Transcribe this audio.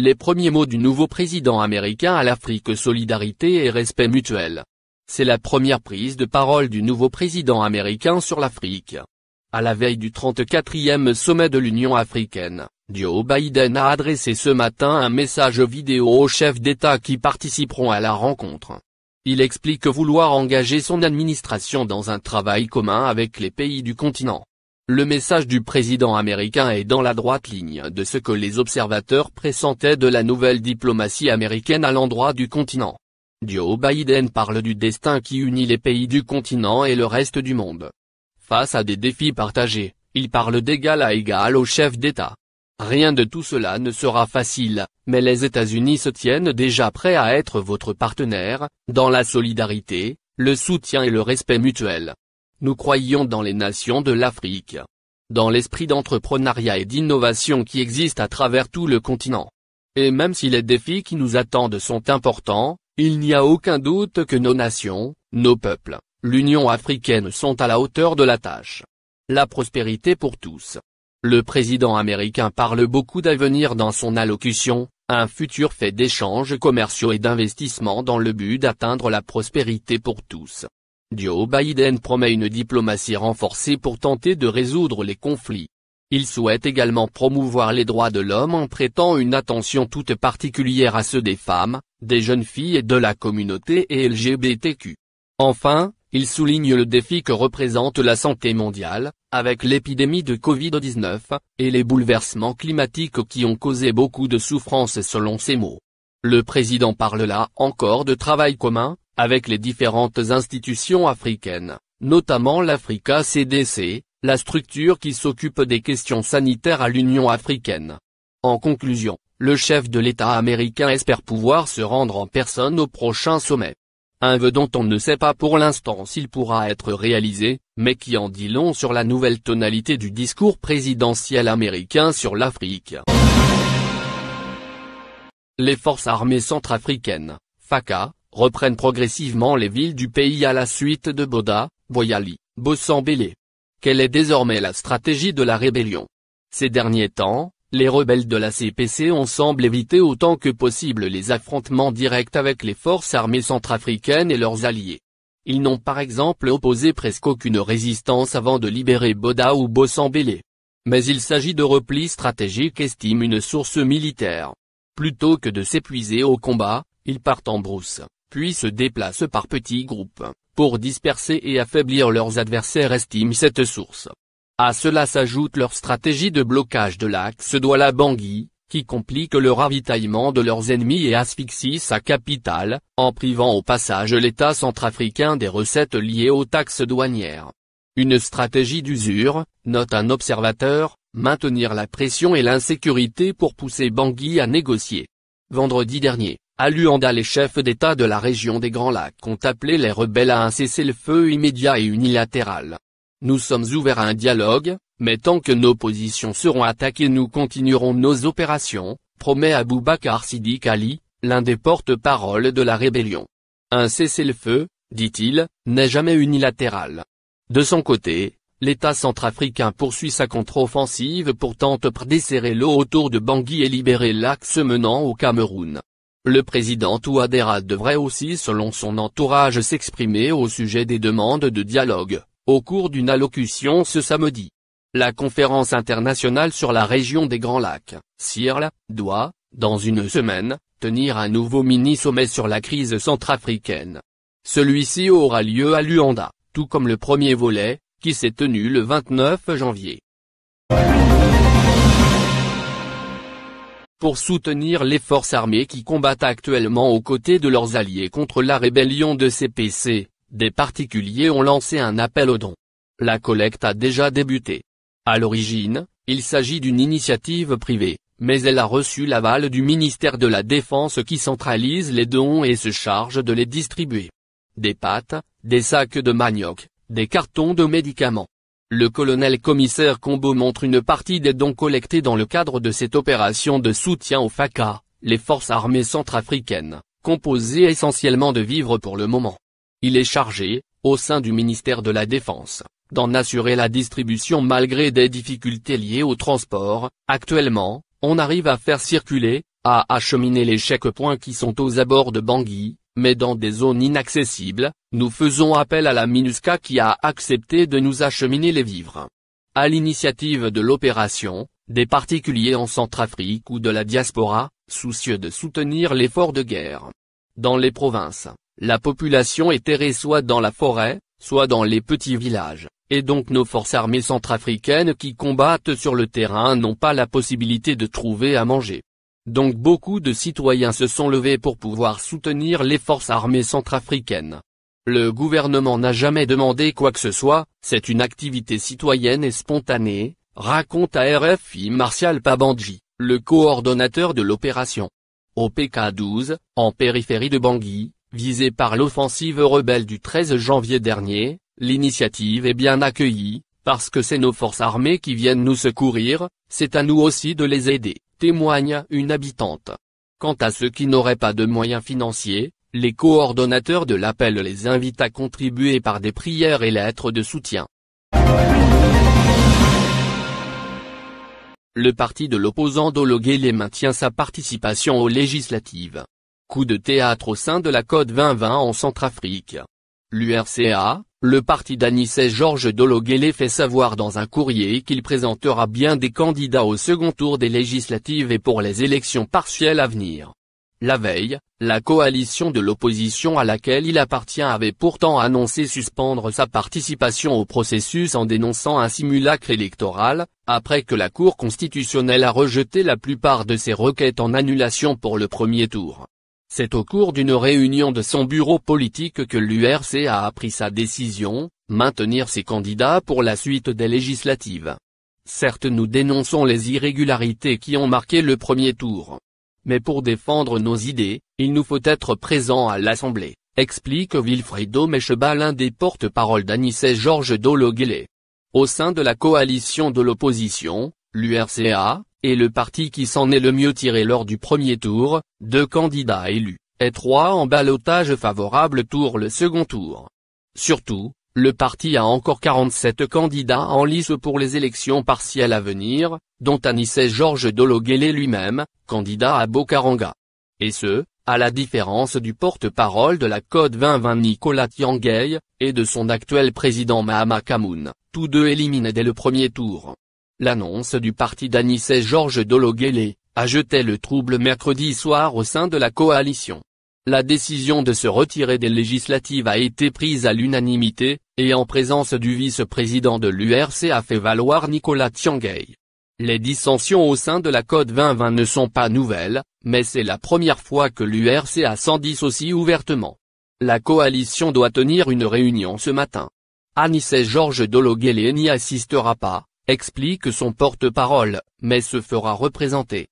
Les premiers mots du nouveau président américain à l'Afrique: solidarité et respect mutuel. C'est la première prise de parole du nouveau président américain sur l'Afrique. À la veille du 34e sommet de l'Union africaine, Joe Biden a adressé ce matin un message vidéo aux chefs d'État qui participeront à la rencontre. Il explique vouloir engager son administration dans un travail commun avec les pays du continent. Le message du président américain est dans la droite ligne de ce que les observateurs pressentaient de la nouvelle diplomatie américaine à l'endroit du continent. Joe Biden parle du destin qui unit les pays du continent et le reste du monde. Face à des défis partagés, il parle d'égal à égal aux chefs d'État. Rien de tout cela ne sera facile, mais les États-Unis se tiennent déjà prêts à être votre partenaire, dans la solidarité, le soutien et le respect mutuel. Nous croyons dans les nations de l'Afrique. Dans l'esprit d'entrepreneuriat et d'innovation qui existe à travers tout le continent. Et même si les défis qui nous attendent sont importants, il n'y a aucun doute que nos nations, nos peuples, l'Union africaine sont à la hauteur de la tâche. La prospérité pour tous. Le président américain parle beaucoup d'avenir dans son allocution, un futur fait d'échanges commerciaux et d'investissements dans le but d'atteindre la prospérité pour tous. Joe Biden promet une diplomatie renforcée pour tenter de résoudre les conflits. Il souhaite également promouvoir les droits de l'homme en prêtant une attention toute particulière à ceux des femmes, des jeunes filles et de la communauté LGBTQ. Enfin, il souligne le défi que représente la santé mondiale, avec l'épidémie de Covid-19, et les bouleversements climatiques qui ont causé beaucoup de souffrance selon ses mots. Le président parle là encore de travail commun, avec les différentes institutions africaines, notamment l'Africa CDC, la structure qui s'occupe des questions sanitaires à l'Union africaine. En conclusion, le chef de l'État américain espère pouvoir se rendre en personne au prochain sommet. Un vœu dont on ne sait pas pour l'instant s'il pourra être réalisé, mais qui en dit long sur la nouvelle tonalité du discours présidentiel américain sur l'Afrique. Les forces armées centrafricaines, FACA, reprennent progressivement les villes du pays à la suite de Boda, Boyali, Bossambélé. Quelle est désormais la stratégie de la rébellion? Ces derniers temps, les rebelles de la CPC ont semblé éviter autant que possible les affrontements directs avec les forces armées centrafricaines et leurs alliés. Ils n'ont par exemple opposé presque aucune résistance avant de libérer Boda ou Bossambélé. Mais il s'agit de replis stratégiques, estime une source militaire. Plutôt que de s'épuiser au combat, ils partent en brousse, puis se déplacent par petits groupes, pour disperser et affaiblir leurs adversaires, estime cette source. À cela s'ajoute leur stratégie de blocage de l'axe Douala-Bangui, qui complique le ravitaillement de leurs ennemis et asphyxie sa capitale, en privant au passage l'État centrafricain des recettes liées aux taxes douanières. Une stratégie d'usure, note un observateur, maintenir la pression et l'insécurité pour pousser Bangui à négocier. Vendredi dernier, à Luanda, les chefs d'État de la région des Grands Lacs ont appelé les rebelles à un cessez-le-feu immédiat et unilatéral. Nous sommes ouverts à un dialogue, mais tant que nos positions seront attaquées nous continuerons nos opérations, promet Aboubakar Siddiq Ali, l'un des porte-parole de la rébellion. Un cessez-le-feu, dit-il, n'est jamais unilatéral. De son côté, l'État centrafricain poursuit sa contre-offensive pour tenter de desserrer l'eau autour de Bangui et libérer l'axe menant au Cameroun. Le président Touadéra devrait aussi selon son entourage s'exprimer au sujet des demandes de dialogue, au cours d'une allocution ce samedi. La conférence internationale sur la région des Grands Lacs, CIRL, doit, dans une semaine, tenir un nouveau mini-sommet sur la crise centrafricaine. Celui-ci aura lieu à Luanda, tout comme le premier volet, qui s'est tenu le 29 janvier. Pour soutenir les forces armées qui combattent actuellement aux côtés de leurs alliés contre la rébellion de CPC, des particuliers ont lancé un appel aux dons. La collecte a déjà débuté. À l'origine, il s'agit d'une initiative privée, mais elle a reçu l'aval du ministère de la Défense qui centralise les dons et se charge de les distribuer. Des pâtes, des sacs de manioc, des cartons de médicaments. Le colonel-commissaire Combo montre une partie des dons collectés dans le cadre de cette opération de soutien aux FACA, les forces armées centrafricaines, composées essentiellement de vivres pour le moment. Il est chargé, au sein du ministère de la Défense, d'en assurer la distribution malgré des difficultés liées au transport. Actuellement, on arrive à faire circuler, à acheminer les chèques-points qui sont aux abords de Bangui, mais dans des zones inaccessibles. Nous faisons appel à la MINUSCA qui a accepté de nous acheminer les vivres. À l'initiative de l'opération, des particuliers en Centrafrique ou de la diaspora, soucieux de soutenir l'effort de guerre. Dans les provinces, la population est terrée soit dans la forêt, soit dans les petits villages, et donc nos forces armées centrafricaines qui combattent sur le terrain n'ont pas la possibilité de trouver à manger. Donc beaucoup de citoyens se sont levés pour pouvoir soutenir les forces armées centrafricaines. Le gouvernement n'a jamais demandé quoi que ce soit, c'est une activité citoyenne et spontanée, raconte à RFI Martial Pabandji, le coordonnateur de l'opération. Au PK12, en périphérie de Bangui, visée par l'offensive rebelle du 13 janvier dernier, l'initiative est bien accueillie, parce que c'est nos forces armées qui viennent nous secourir, c'est à nous aussi de les aider, témoigne une habitante. Quant à ceux qui n'auraient pas de moyens financiers, les coordonnateurs de l'appel les invitent à contribuer par des prières et lettres de soutien. Le parti de l'opposant Dolo Guelleh maintient sa participation aux législatives. Coup de théâtre au sein de la COD 2020 en Centrafrique. L'URCA, le parti d'Anicet Georges Dolo Guelleh fait savoir dans un courrier qu'il présentera bien des candidats au second tour des législatives et pour les élections partielles à venir. La veille, la coalition de l'opposition à laquelle il appartient avait pourtant annoncé suspendre sa participation au processus en dénonçant un simulacre électoral, après que la Cour constitutionnelle a rejeté la plupart de ses requêtes en annulation pour le premier tour. C'est au cours d'une réunion de son bureau politique que l'URCA a pris sa décision, maintenir ses candidats pour la suite des législatives. Certes, nous dénonçons les irrégularités qui ont marqué le premier tour. Mais pour défendre nos idées, il nous faut être présents à l'Assemblée, explique Wilfredo Mecheba, l'un des porte-parole d'Anicet Georges Dolo Guelleh. Au sein de la coalition de l'opposition, l'URCA, et le parti qui s'en est le mieux tiré lors du premier tour, 2 candidats élus, et 3 en ballottage favorable tour le second tour. Surtout, le parti a encore 47 candidats en lice pour les élections partielles à venir, dont Anicet Georges Dolo Guelleh lui-même, candidat à Bokaranga. Et ce, à la différence du porte-parole de la COD 2020 Nicolas Tianguey, et de son actuel président Mahama Kamoun, tous 2 éliminés dès le premier tour. L'annonce du parti d'Anicet Georges Dolo Guelleh a jeté le trouble mercredi soir au sein de la coalition. La décision de se retirer des législatives a été prise à l'unanimité, et en présence du vice-président de l'URCA a fait valoir Nicolas Tianguey. Les dissensions au sein de la COD 2020 ne sont pas nouvelles, mais c'est la première fois que l'URCA s'en dissocie ouvertement. La coalition doit tenir une réunion ce matin. Anicet Georges Dolo Guelleh n'y assistera pas, explique son porte-parole, mais se fera représenter.